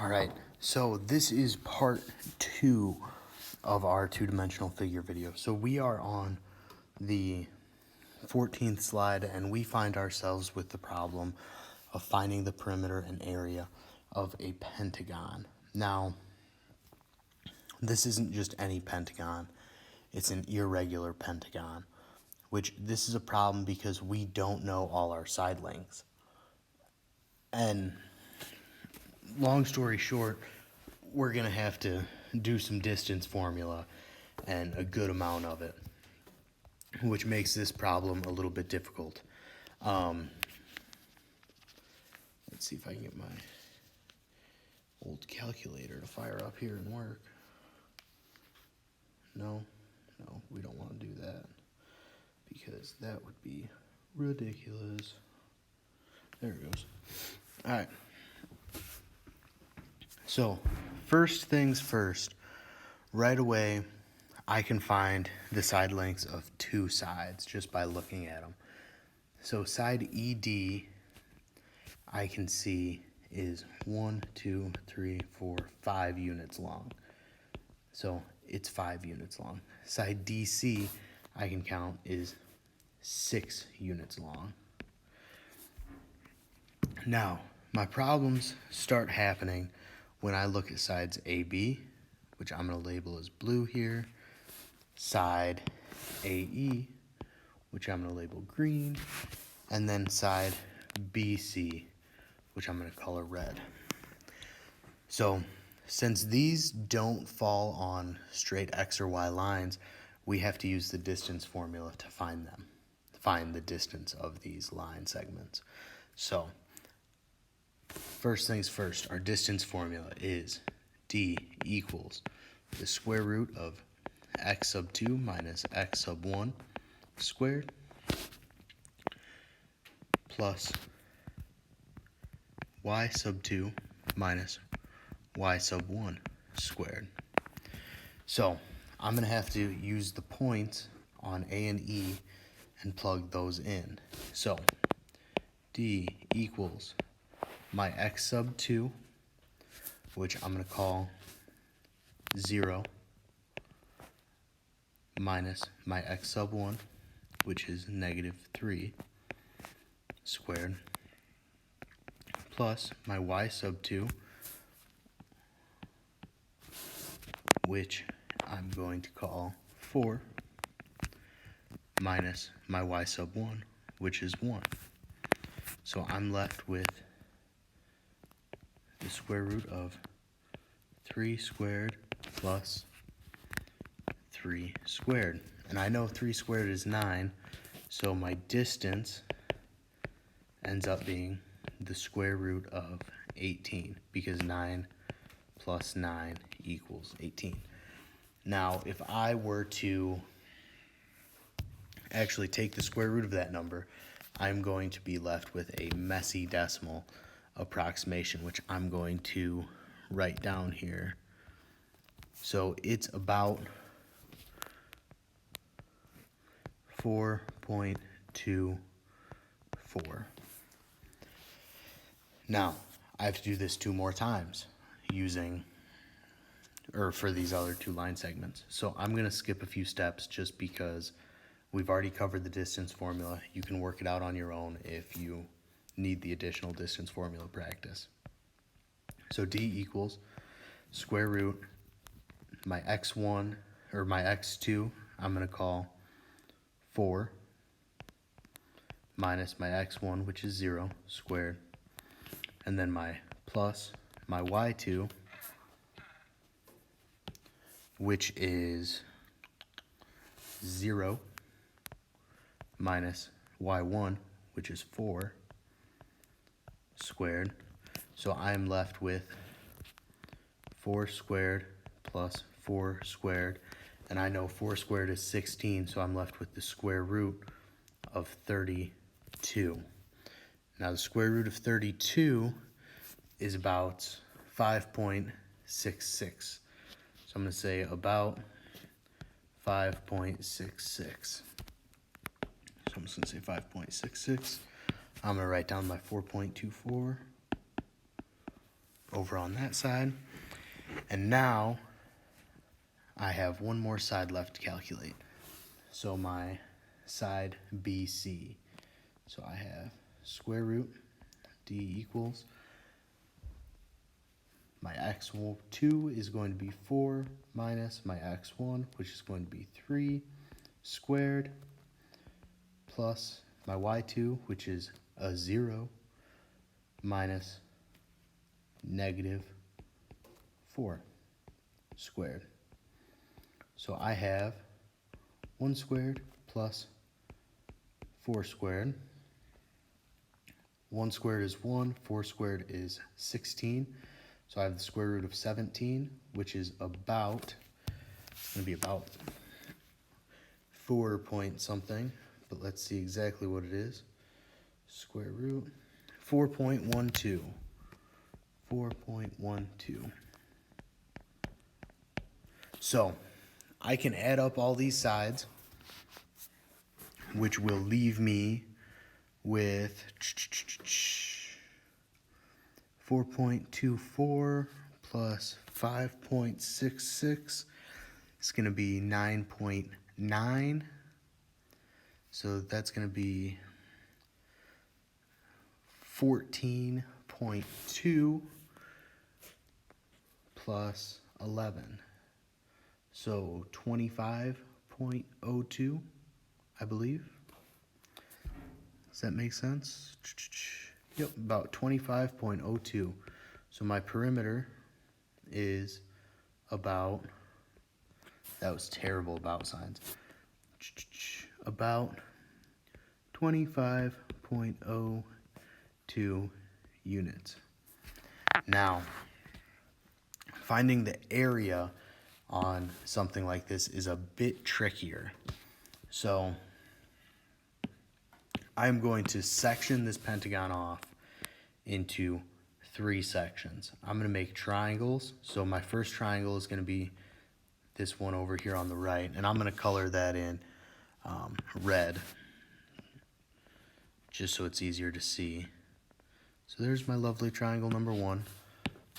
All right, so this is part 2 of our two-dimensional figure video. So we are on the 14th slide, and we find ourselves with the problem of finding the perimeter and area of a pentagon. Now, this isn't just any pentagon, it's an irregular pentagon, which this is a problem because we don't know all our side lengths. And long story short, we're going to have to do some distance formula and a good amount of it, which makes this problem a little bit difficult. Let's see if I can get my old calculator to fire up here and work. No, we don't want to do that because that would be ridiculous. There it goes. All right. So, first things first, right away, I can find the side lengths of two sides just by looking at them. So side ED, I can see is 1, 2, 3, 4, 5 units long. So it's 5 units long. Side DC, I can count, is 6 units long. Now, my problems start happening when I look at sides AB, which I'm going to label as blue here, side AE, which I'm going to label green, and then side BC, which I'm going to color red. So, since these don't fall on straight X or Y lines, we have to use the distance formula to find them, find the distance of these line segments. So, first things first, our distance formula is D equals the square root of x sub 2 minus x sub 1 squared plus y sub 2 minus y sub 1 squared. So I'm going to have to use the points on A and E and plug those in. So D equals my x sub 2, which I'm going to call 0, minus my x sub 1, which is negative 3 squared, plus my y sub 2, which I'm going to call 4, minus my y sub 1, which is 1. So I'm left with the square root of 3 squared plus 3 squared. And I know 3 squared is 9, so my distance ends up being the square root of 18, because 9 plus 9 equals 18. Now, if I were to actually take the square root of that number, I'm going to be left with a messy decimal approximation, which I'm going to write down here. So it's about 4.24. Now, I have to do this 2 more times for these other 2 line segments. So I'm going to skip a few steps just because we've already covered the distance formula. You can work it out on your own if you need the additional distance formula practice. So D equals square root, my x1, or my x2, I'm going to call 4, minus my x1, which is 0, squared, and then my plus my y2, which is 0, minus y1, which is 4, squared. So I'm left with 4 squared plus 4 squared, and I know 4 squared is 16, so I'm left with the square root of 32. Now the square root of 32 is about 5.66. So I'm going to say about 5.66. So I'm just going to say 5.66. I'm going to write down my 4.24. over on that side. And now I have one more side left to calculate. So my side BC. So I have square root D equals, my x2 is going to be 4 minus my x1, which is going to be 3 squared, plus my y2, which is a 0, minus negative 4 squared. So I have 1 squared plus 4 squared. 1 squared is 1, 4 squared is 16. So I have the square root of 17, which is about, it's going to be about 4 point something, but let's see exactly what it is. Square root, 4.12. 4.12. So I can add up all these sides, which will leave me with 4.24 plus 5.66 is going to be 9.9. So that's going to be 14.2 plus 11. So 25.02, I believe. Does that make sense? Yep, about 25.02. So my perimeter is about, that was terrible about signs, about 25.02 units. Now, finding the area on something like this is a bit trickier. So I'm going to section this pentagon off into 3 sections. I'm going to make triangles. So my first triangle is going to be this one over here on the right, and I'm going to color that in red, just so it's easier to see. So there's my lovely triangle number 1.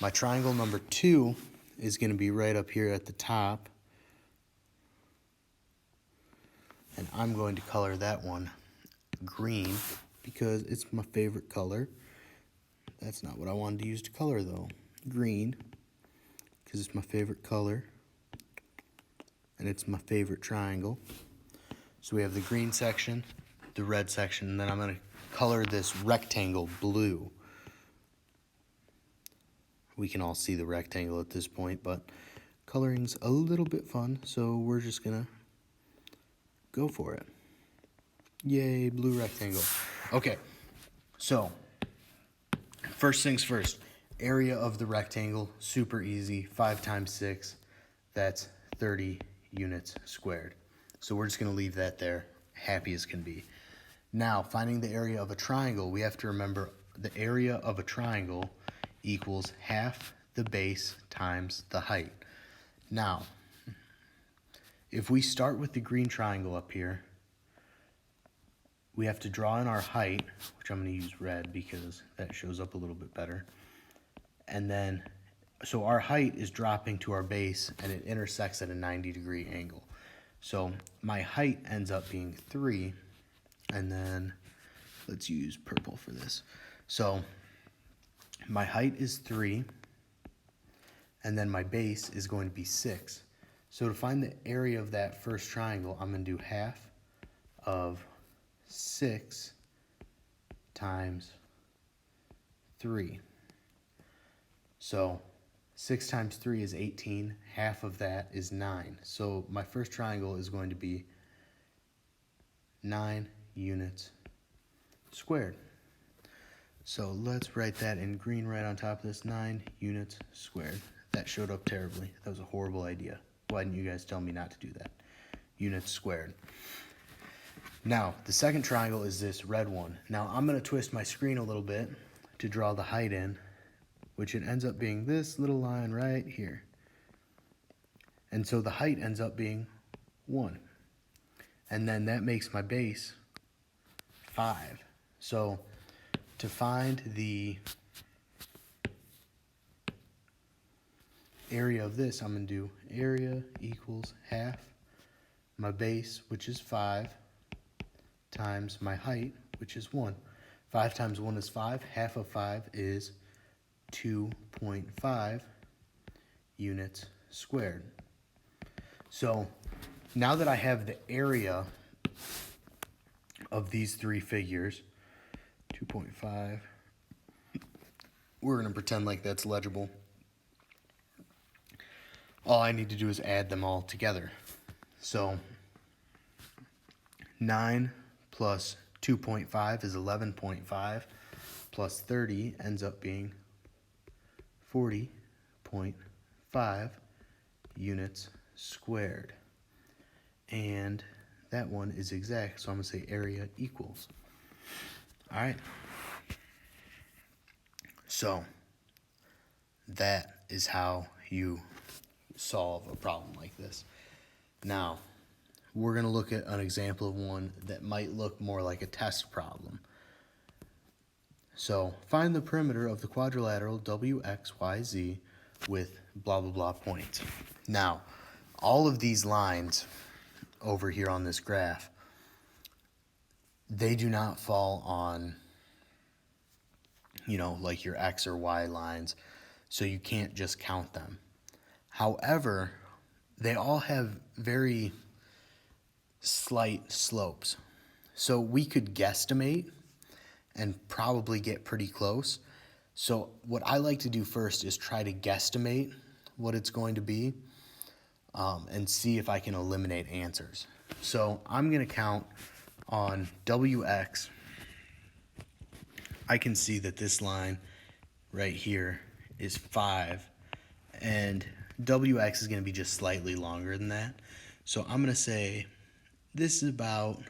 My triangle number 2 is going to be right up here at the top, and I'm going to color that one green because it's my favorite color. That's not what I wanted to use to color though. Green, because it's my favorite color and it's my favorite triangle. So we have the green section, the red section, and then I'm going to color this rectangle blue. We can all see the rectangle at this point, but coloring's a little bit fun, so we're just going to go for it. Yay, blue rectangle. Okay, so first things first, area of the rectangle, super easy, 5 times 6, that's 30 units squared. So we're just going to leave that there, happy as can be. Now, finding the area of a triangle, we have to remember the area of a triangle equals half the base times the height. Now, if we start with the green triangle up here, we have to draw in our height, which I'm going to use red because that shows up a little bit better. And then, so our height is dropping to our base and it intersects at a 90-degree angle. So my height ends up being 3, and then let's use purple for this. So my height is 3, and then my base is going to be 6. So to find the area of that first triangle, I'm going to do half of 6 times 3. So 6 times 3 is 18. Half of that is 9. So my first triangle is going to be 9 units squared. So let's write that in green right on top of this, 9 units squared. That showed up terribly. That was a horrible idea. Why didn't you guys tell me not to do that? Units squared. Now, the second triangle is this red one. Now, I'm going to twist my screen a little bit to draw the height in, which it ends up being this little line right here. And so the height ends up being 1. And then that makes my base 5. So to find the area of this, I'm going to do area equals half my base, which is 5, times my height, which is 1. 5 times 1 is 5. Half of 5 is 2.5 units squared. So now that I have the area of these three figures, 2.5, we're going to pretend like that's legible. All I need to do is add them all together. So 9 plus 2.5 is 11.5, plus 30 ends up being 40.5 units squared. And that one is exact, so I'm going to say area equals. All right. So that is how you solve a problem like this. Now, we're going to look at an example of one that might look more like a test problem. So find the perimeter of the quadrilateral WXYZ with blah, blah, blah points. Now, all of these lines over here on this graph, they do not fall on, like your X or Y lines, so you can't just count them. However, they all have very slight slopes. So we could guesstimate and probably get pretty close. So what I like to do first is try to guesstimate what it's going to be and see if I can eliminate answers. So I'm going to count on WX. I can see that this line right here is 5, and WX is going to be just slightly longer than that. So I'm going to say this is about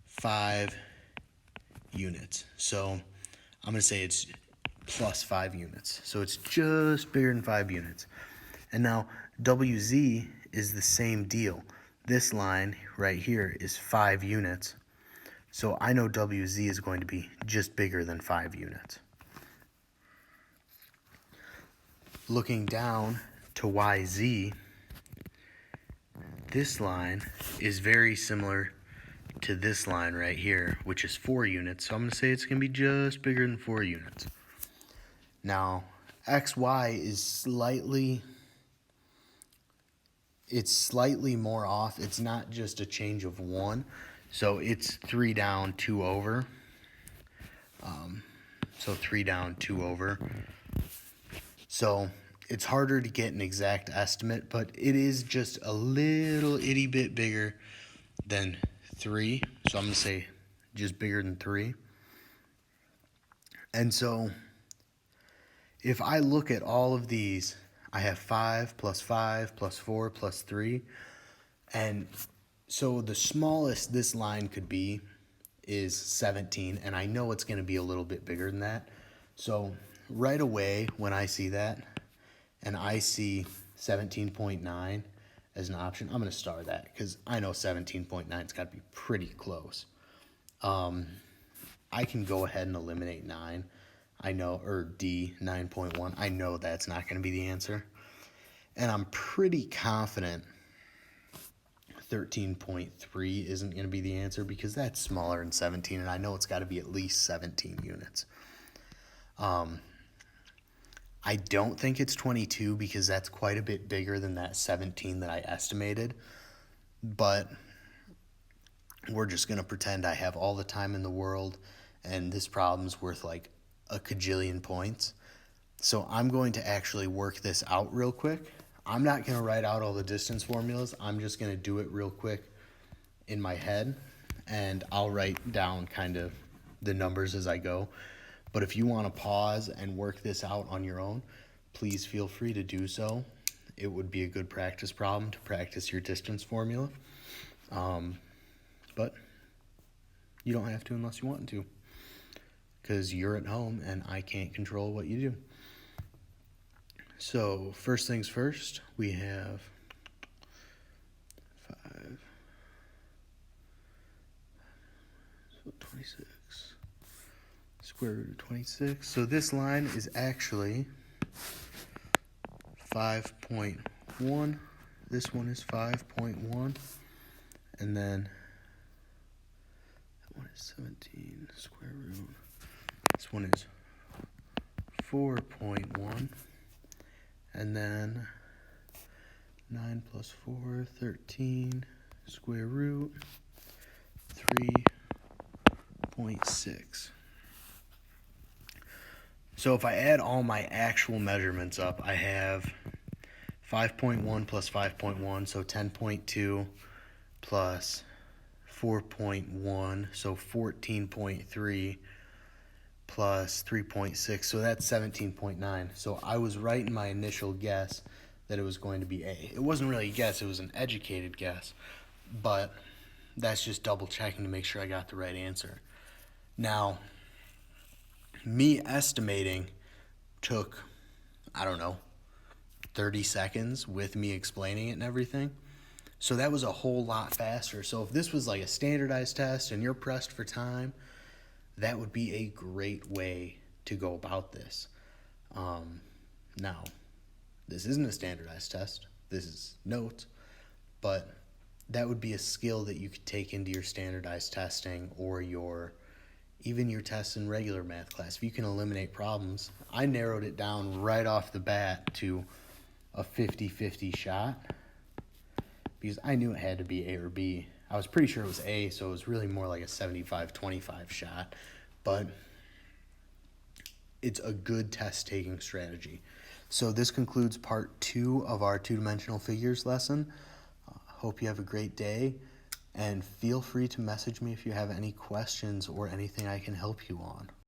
5 units. So I'm going to say it's plus 5 units. So it's just bigger than 5 units. And now WZ is the same deal. This line right here is 5 units. So I know WZ is going to be just bigger than 5 units. Looking down to YZ, this line is very similar to this line right here, which is 4 units. So I'm going to say it's going to be just bigger than 4 units. Now, XY is slightly more off. It's not just a change of 1. So it's 3 down, 2 over. So 3 down, 2 over. So it's harder to get an exact estimate, but it is just a little itty bit bigger than 3. So I'm going to say just bigger than 3. And so if I look at all of these, I have 5 plus 5 plus 4 plus 3. And so the smallest this line could be is 17, and I know it's going to be a little bit bigger than that. So right away when I see that, and I see 17.9 as an option, I'm going to star that because I know 17.9's got to be pretty close. I can go ahead and eliminate 9. I know, or D, 9.1. I know that's not going to be the answer. And I'm pretty confident 13.3 isn't going to be the answer because that's smaller than 17, and I know it's got to be at least 17 units. I don't think it's 22 because that's quite a bit bigger than that 17 that I estimated, but we're just going to pretend I have all the time in the world and this problem's worth like a cajillion points. So I'm going to actually work this out real quick. I'm not going to write out all the distance formulas. I'm just going to do it real quick in my head, and I'll write down kind of the numbers as I go. But if you want to pause and work this out on your own, please feel free to do so. It would be a good practice problem to practice your distance formula. But you don't have to unless you want to, because you're at home and I can't control what you do. So first things first, we have 5, so 26, square root of 26. So this line is actually 5.1. This one is 5.1. And then that one is 17 square root. This one is 4.1. And then 9 plus 4, 13 square root 3.6. So if I add all my actual measurements up, I have 5.1 plus 5.1, so 10.2 plus 4.1, so 14.3 plus 3.6, so that's 17.9. So I was right in my initial guess that it was going to be A. It wasn't really a guess, it was an educated guess, but that's just double checking to make sure I got the right answer. Now, me estimating took, I don't know, 30 seconds with me explaining it and everything. So that was a whole lot faster. So if this was like a standardized test and you're pressed for time, that would be a great way to go about this. Now, this isn't a standardized test. This is notes, but that would be a skill that you could take into your standardized testing or even your tests in regular math class. If you can eliminate problems, I narrowed it down right off the bat to a 50-50 shot because I knew it had to be A or B. I was pretty sure it was A, so it was really more like a 75-25 shot, but it's a good test-taking strategy. So this concludes part 2 of our two-dimensional figures lesson. Hope you have a great day, and feel free to message me if you have any questions or anything I can help you on.